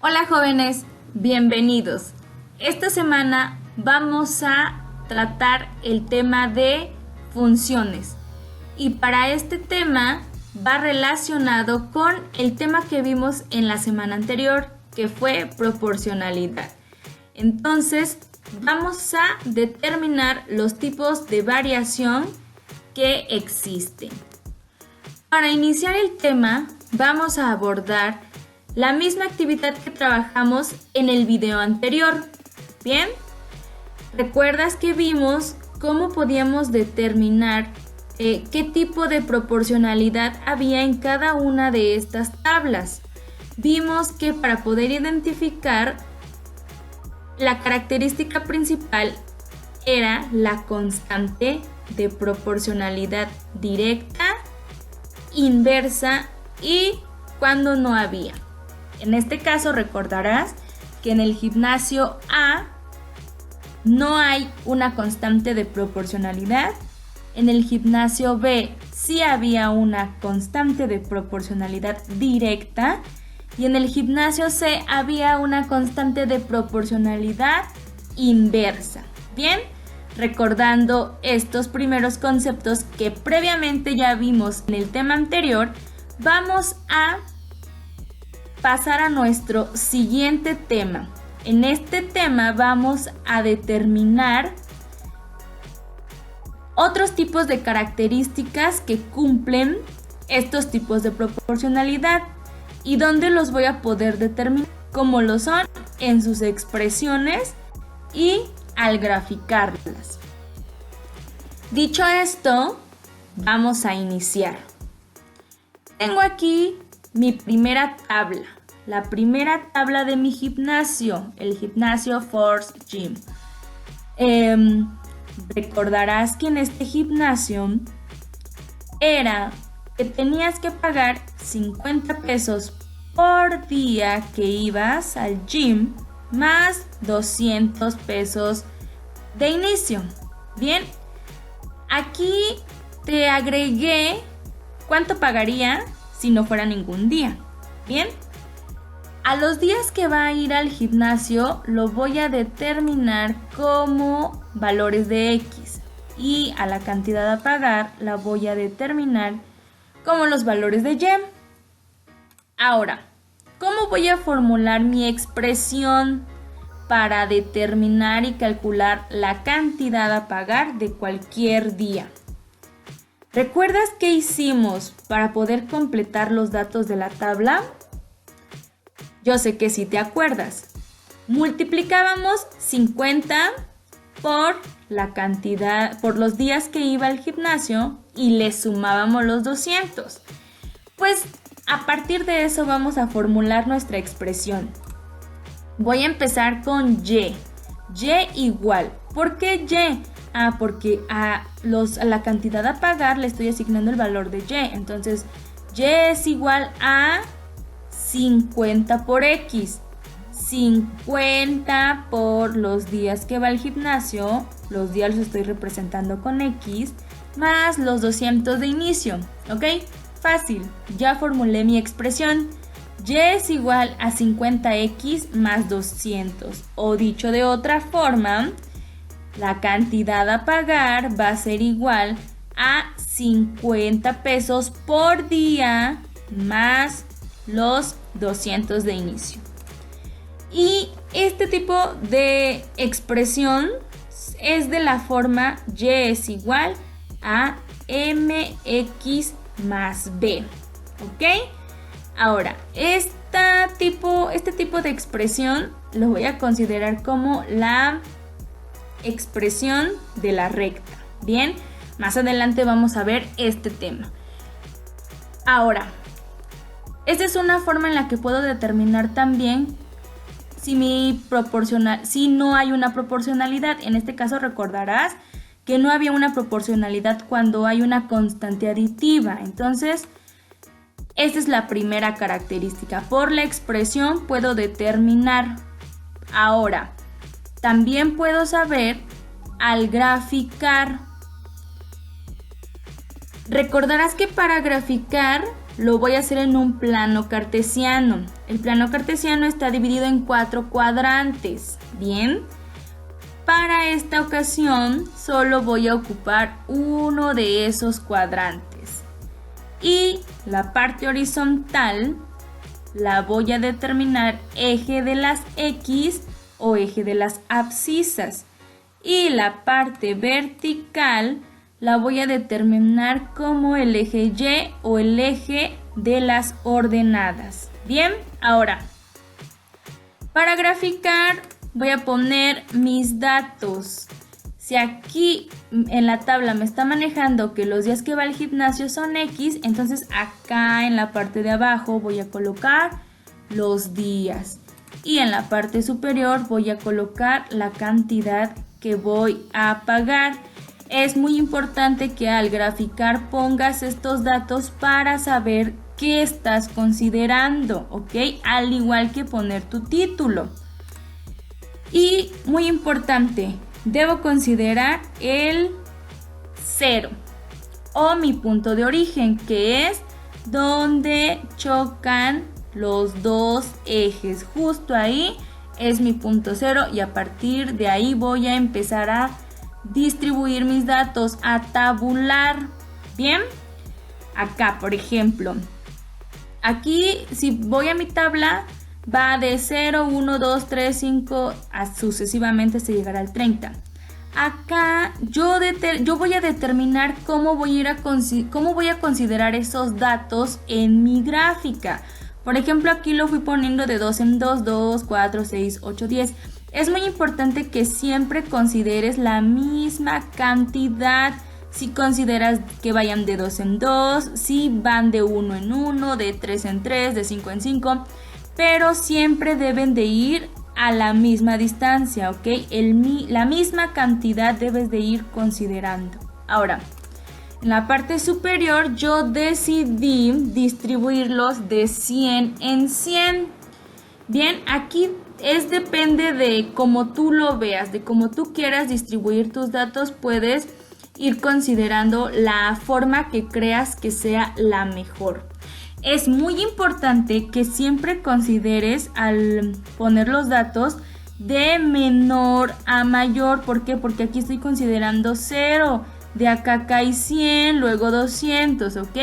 Hola jóvenes, bienvenidos. Esta semana vamos a tratar el tema de funciones y para este tema va relacionado con el tema que vimos en la semana anterior, que fue proporcionalidad. Entonces vamos a determinar los tipos de variación que existen. Para iniciar el tema vamos a abordar la misma actividad que trabajamos en el video anterior. ¿Bien? ¿Recuerdas que vimos cómo podíamos determinar qué tipo de proporcionalidad había en cada una de estas tablas? Vimos que para poder identificar la característica principal era la constante de proporcionalidad directa, inversa y cuando no había. En este caso recordarás que en el gimnasio A no hay una constante de proporcionalidad. En el gimnasio B sí había una constante de proporcionalidad directa. Y en el gimnasio C había una constante de proporcionalidad inversa. Bien, recordando estos primeros conceptos que previamente ya vimos en el tema anterior, vamos a pasar a nuestro siguiente tema. En este tema vamos a determinar otros tipos de características que cumplen estos tipos de proporcionalidad y dónde los voy a poder determinar, como lo son en sus expresiones y al graficarlas. Dicho esto, vamos a iniciar. Tengo aquí mi primera tabla, la primera tabla de mi gimnasio, el gimnasio Force Gym. Recordarás que en este gimnasio era que tenías que pagar 50 pesos por día que ibas al gym, más 200 pesos de inicio. Bien, aquí te agregué cuánto pagaría si no fuera ningún día. Bien, a los días que va a ir al gimnasio lo voy a determinar como valores de X y a la cantidad a pagar la voy a determinar como los valores de Y. Ahora, ¿cómo voy a formular mi expresión para determinar y calcular la cantidad a pagar de cualquier día? ¿Recuerdas qué hicimos para poder completar los datos de la tabla? Yo sé que sí te acuerdas. Multiplicábamos 50 por la cantidad, por los días que iba al gimnasio y le sumábamos los 200. Pues a partir de eso vamos a formular nuestra expresión. Voy a empezar con Y. Y igual. ¿Por qué Y? Porque a la cantidad a pagar le estoy asignando el valor de Y. Entonces, Y es igual a 50 por X. 50 por los días que va al gimnasio. Los días los estoy representando con X. Más los 200 de inicio. ¿Ok? Fácil. Ya formulé mi expresión. Y es igual a 50X más 200. O dicho de otra forma, la cantidad a pagar va a ser igual a 50 pesos por día más los 200 de inicio. Y este tipo de expresión es de la forma Y es igual a MX más B. ¿Ok? Ahora, este tipo de expresión lo voy a considerar como la expresión de la recta. Bien, más adelante vamos a ver este tema. Ahora, esta es una forma en la que puedo determinar también si no hay una proporcionalidad. En este caso recordarás que no había una proporcionalidad cuando hay una constante aditiva. Entonces, esta es la primera característica. Por la expresión puedo determinar. Ahora, también puedo saber al graficar. Recordarás que para graficar lo voy a hacer en un plano cartesiano. El plano cartesiano está dividido en 4 cuadrantes. Bien, para esta ocasión solo voy a ocupar uno de esos cuadrantes. Y la parte horizontal la voy a determinar eje de las X o eje de las abscisas. Y la parte vertical la voy a determinar como el eje Y o el eje de las ordenadas. Bien, ahora, para graficar voy a poner mis datos. Si aquí en la tabla me está manejando que los días que va al gimnasio son X, entonces acá en la parte de abajo voy a colocar los días. Y en la parte superior voy a colocar la cantidad que voy a pagar. Es muy importante que al graficar pongas estos datos para saber qué estás considerando, ¿ok? Al igual que poner tu título. Y muy importante, debo considerar el 0 o mi punto de origen, que es donde chocan los dos ejes. Justo ahí es mi punto 0 y a partir de ahí voy a empezar a distribuir mis datos, a tabular. Bien, acá por ejemplo, aquí si voy a mi tabla va de 0, 1, 2, 3, 5 sucesivamente hasta llegar al 30. Acá yo voy a determinar cómo voy a considerar esos datos en mi gráfica. Por ejemplo, aquí lo fui poniendo de 2 en 2, 2, 4, 6, 8, 10. Es muy importante que siempre consideres la misma cantidad. Si consideras que vayan de 2 en 2, si van de 1 en 1, de 3 en 3, de 5 en 5, pero siempre deben de ir a la misma distancia, ¿ok? La misma cantidad debes de ir considerando. Ahora, en la parte superior yo decidí distribuirlos de 100 en 100. Bien, aquí depende de cómo tú lo veas, de cómo tú quieras distribuir tus datos, puedes ir considerando la forma que creas que sea la mejor. Es muy importante que siempre consideres al poner los datos de menor a mayor. ¿Por qué? Porque aquí estoy considerando 0, de acá hay 100, luego 200, ¿ok?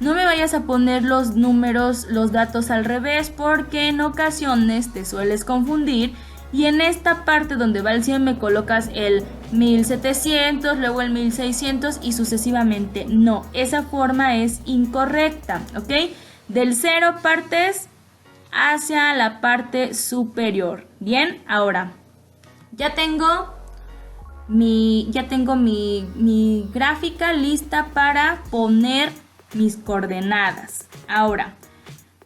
No me vayas a poner los números, los datos al revés, porque en ocasiones te sueles confundir y en esta parte donde va el 100 me colocas el 1700, luego el 1600 y sucesivamente. No, esa forma es incorrecta, ¿ok? Del 0 partes hacia la parte superior. Bien, ahora ya tengo mi gráfica lista para poner mis coordenadas. Ahora,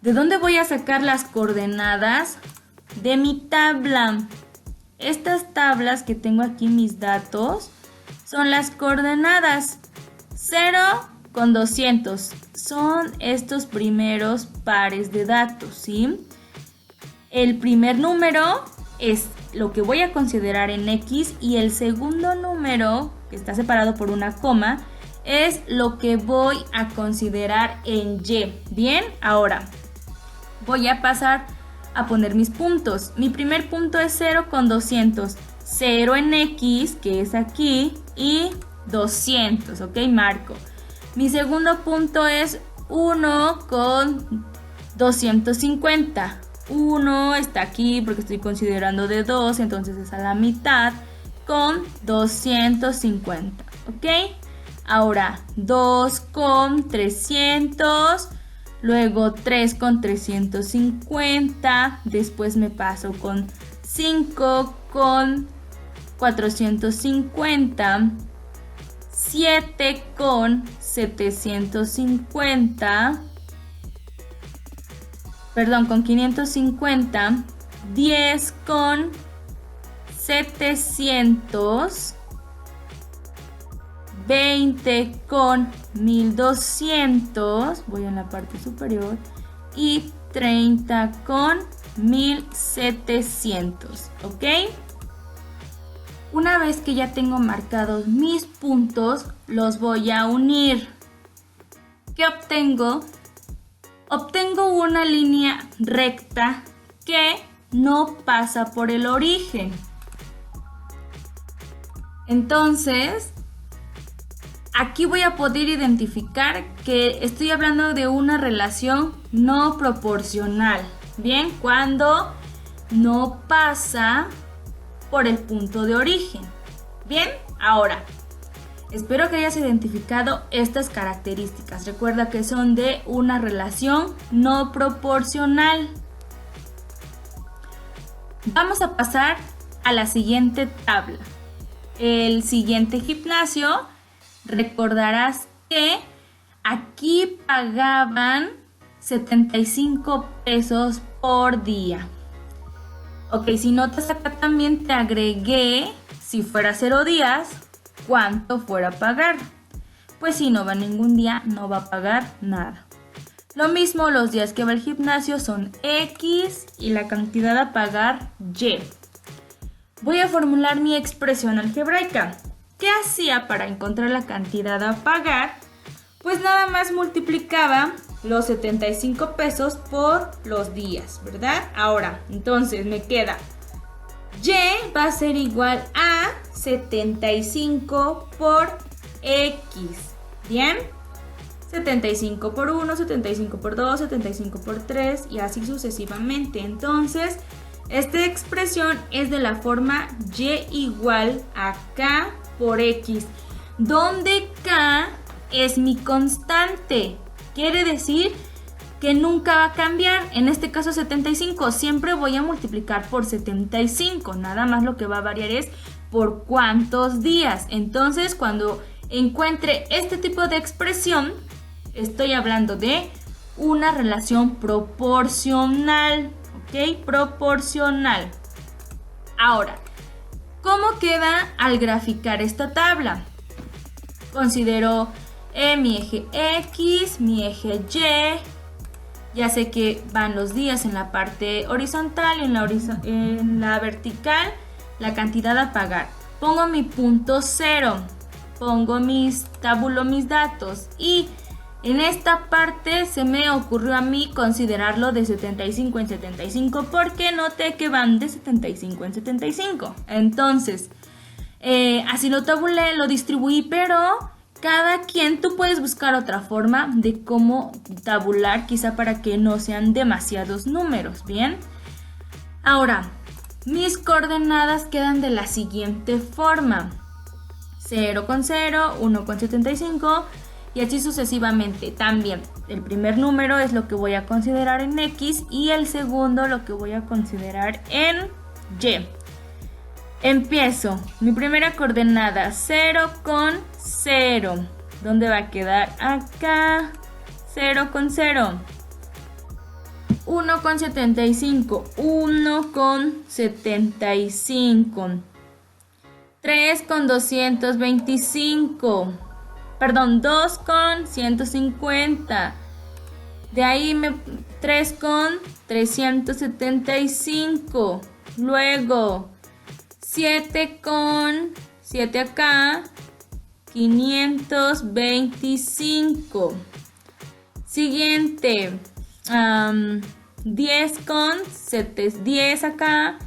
¿de dónde voy a sacar las coordenadas? De mi tabla. Estas tablas que tengo aquí, mis datos, son las coordenadas. 0 con 200 son estos primeros pares de datos, ¿sí? El primer número es lo que voy a considerar en X y el segundo número, que está separado por una coma, es lo que voy a considerar en Y. Bien, ahora voy a pasar a poner mis puntos. Mi primer punto es 0 con 200. 0 en X, que es aquí, y 200, ¿ok? Marco. Mi segundo punto es 1 con 250. 1 está aquí porque estoy considerando de 2, entonces es a la mitad con 250, ¿ok? Ahora 2 con 300, luego 3 con 350, después me paso con 5 con 450, 7 con 750, perdón, con 550, 10 con 700, 20 con 1200, voy en la parte superior, y 30 con 1700, ¿ok? Una vez que ya tengo marcados mis puntos, los voy a unir. ¿Qué obtengo? obtengo una línea recta que no pasa por el origen. Entonces, aquí voy a poder identificar que estoy hablando de una relación no proporcional. Bien, cuando no pasa por el punto de origen. Bien, ahora, espero que hayas identificado estas características. Recuerda que son de una relación no proporcional. Vamos a pasar a la siguiente tabla. El siguiente gimnasio, recordarás que aquí pagaban 75 pesos por día. Ok, si notas acá también te agregué, si fuera 0 días, cuánto fuera a pagar. Pues si no va ningún día, no va a pagar nada. Lo mismo, los días que va al gimnasio son X y la cantidad a pagar Y. Voy a formular mi expresión algebraica. ¿Qué hacía para encontrar la cantidad a pagar? Pues nada más multiplicaba los 75 pesos por los días, ¿verdad? Ahora, entonces me queda Y va a ser igual a 75 por X. ¿Bien? 75 por 1, 75 por 2, 75 por 3 y así sucesivamente. Entonces, esta expresión es de la forma Y igual a K por X, donde K es mi constante. Quiere decir que nunca va a cambiar. En este caso 75, siempre voy a multiplicar por 75. Nada más lo que va a variar es por cuántos días. Entonces, cuando encuentre este tipo de expresión, estoy hablando de una relación proporcional. ¿Ok? Proporcional. Ahora, ¿cómo queda al graficar esta tabla? Considero mi eje X, mi eje Y. Ya sé que van los días en la parte horizontal y en la vertical la cantidad a pagar. Pongo mi punto 0, tabulo mis datos y en esta parte se me ocurrió a mí considerarlo de 75 en 75 porque noté que van de 75 en 75. Entonces, así lo tabulé, lo distribuí, pero cada quien, tú puedes buscar otra forma de cómo tabular, quizá para que no sean demasiados números, ¿bien? Ahora, mis coordenadas quedan de la siguiente forma. 0 con 0, 1 con 75 y así sucesivamente. También el primer número es lo que voy a considerar en X y el segundo lo que voy a considerar en Y. Empiezo. Mi primera coordenada, 0 con 0. ¿Dónde va a quedar? Acá. 0 con 0. 1 con 75. 1 con 75. 3 con 225. Perdón, 2 con 150. De ahí 3 con 375. Luego 7 con 7 acá, 525. Siguiente, 10 con 10 acá,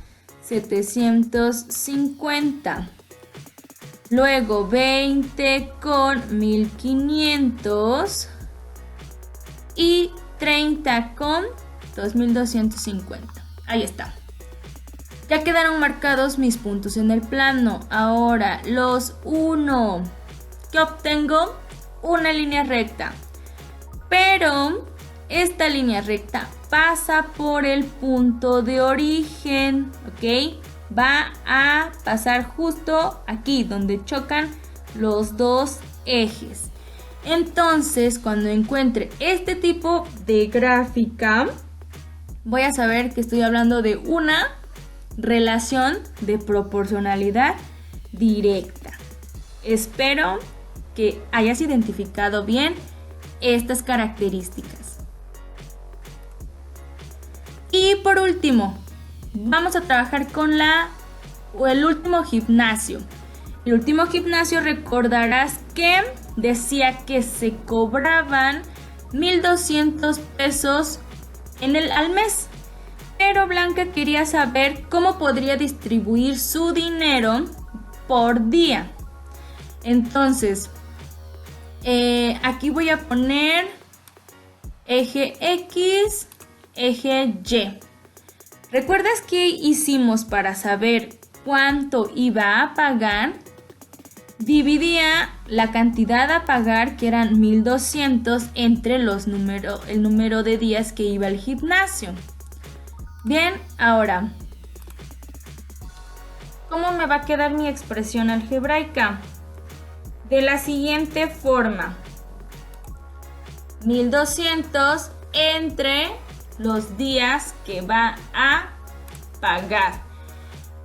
750. Luego 20 con 1500 y 30 con 2250. Ahí está. Ya quedaron marcados mis puntos en el plano. Ahora los 1. ¿Qué obtengo? Una línea recta. Pero esta línea recta pasa por el punto de origen. ¿Ok? Va a pasar justo aquí donde chocan los dos ejes. Entonces, cuando encuentre este tipo de gráfica, voy a saber que estoy hablando de una relación de proporcionalidad directa. Espero que hayas identificado bien estas características. Y por último, vamos a trabajar con el último gimnasio. El último gimnasio, recordarás que decía que se cobraban 1,200 pesos al mes. Pero Blanca quería saber cómo podría distribuir su dinero por día. Entonces, aquí voy a poner eje X, eje Y. ¿Recuerdas qué hicimos para saber cuánto iba a pagar? Dividía la cantidad a pagar, que eran 1,200, entre el número de días que iba al gimnasio. Bien, ahora, ¿cómo me va a quedar mi expresión algebraica? De la siguiente forma: 1,200 entre los días que va a pagar.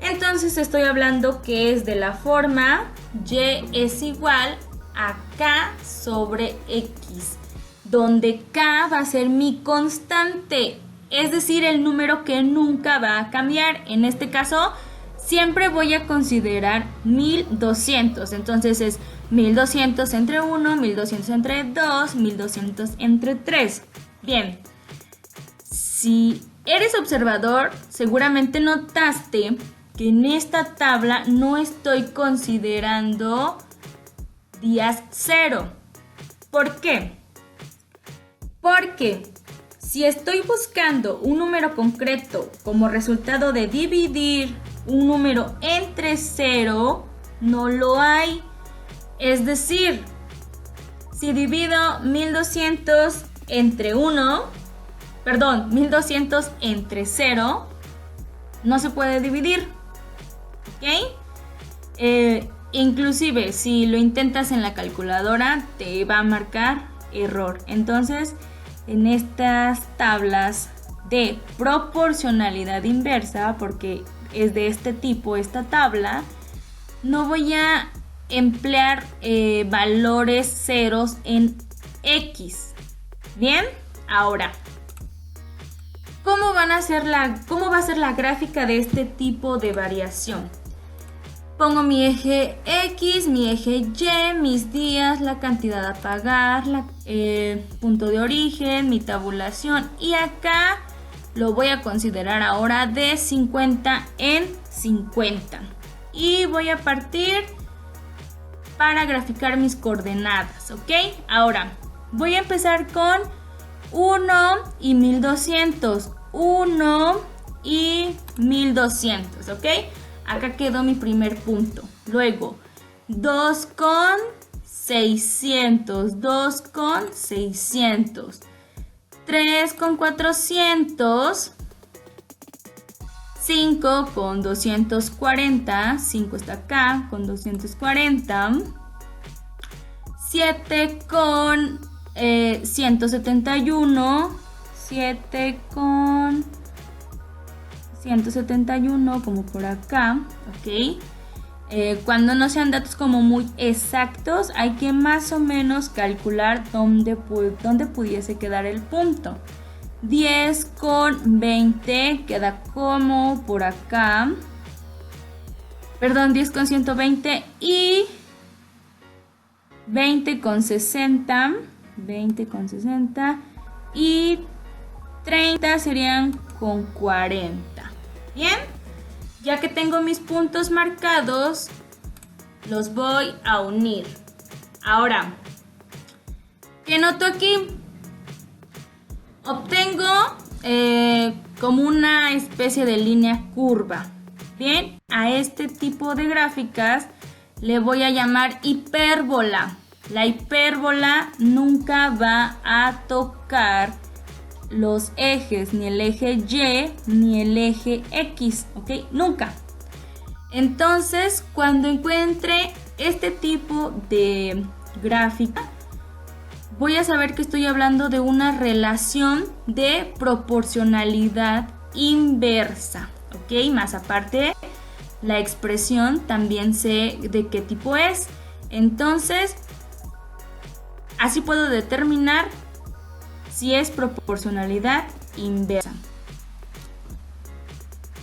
Entonces estoy hablando que es de la forma Y es igual a K sobre X, donde K va a ser mi constante, es decir, el número que nunca va a cambiar. En este caso, siempre voy a considerar 1,200. Entonces es 1,200 entre 1, 1,200 entre 2, 1,200 entre 3. Bien, si eres observador, seguramente notaste que en esta tabla no estoy considerando días cero. ¿Por qué? Porque si estoy buscando un número concreto como resultado de dividir un número entre 0, no lo hay. Es decir, si divido 1,200 entre 1,200 entre 0, no se puede dividir. ¿Ok? Inclusive si lo intentas en la calculadora te va a marcar error. Entonces, en estas tablas de proporcionalidad inversa, porque es de este tipo esta tabla, no voy a emplear valores ceros en X. Bien, ahora, ¿cómo va a ser la gráfica de este tipo de variación? Pongo mi eje X, mi eje Y, mis días, la cantidad a pagar, punto de origen, mi tabulación, y acá lo voy a considerar ahora de 50 en 50. Y voy a partir para graficar mis coordenadas, ¿ok? Ahora, voy a empezar con 1 y 1,200. 1 y 1,200, ¿ok? Acá quedó mi primer punto. Luego, 2 con 600. 2 con 600. 3 con 400. 5 con 240. 5 está acá con 240. 7 con 171. 7 con 171, como por acá, ¿ok? Cuando no sean datos como muy exactos, hay que más o menos calcular dónde pudiese quedar el punto. 10 con 20 queda como por acá. Perdón, 10 con 120 y 20 con 60. 20 con 60 y 30 serían con 40. Bien, ya que tengo mis puntos marcados, los voy a unir. Ahora, ¿qué noto aquí? Obtengo como una especie de línea curva. Bien, a este tipo de gráficas le voy a llamar hipérbola. La hipérbola nunca va a tocar los ejes, ni el eje Y ni el eje X, ¿ok? Nunca. Entonces, cuando encuentre este tipo de gráfica, voy a saber que estoy hablando de una relación de proporcionalidad inversa, ¿ok? Más aparte, la expresión también sé de qué tipo es. Entonces, así puedo determinar si es proporcionalidad inversa.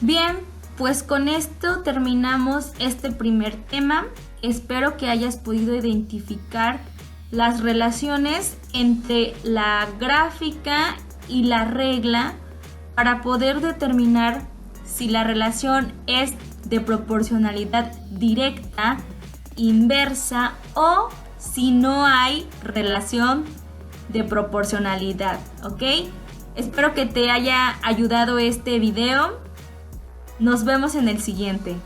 Bien, pues con esto terminamos este primer tema. Espero que hayas podido identificar las relaciones entre la gráfica y la regla para poder determinar si la relación es de proporcionalidad directa, inversa o si no hay relación de proporcionalidad, ¿ok? Espero que te haya ayudado este video. Nos vemos en el siguiente.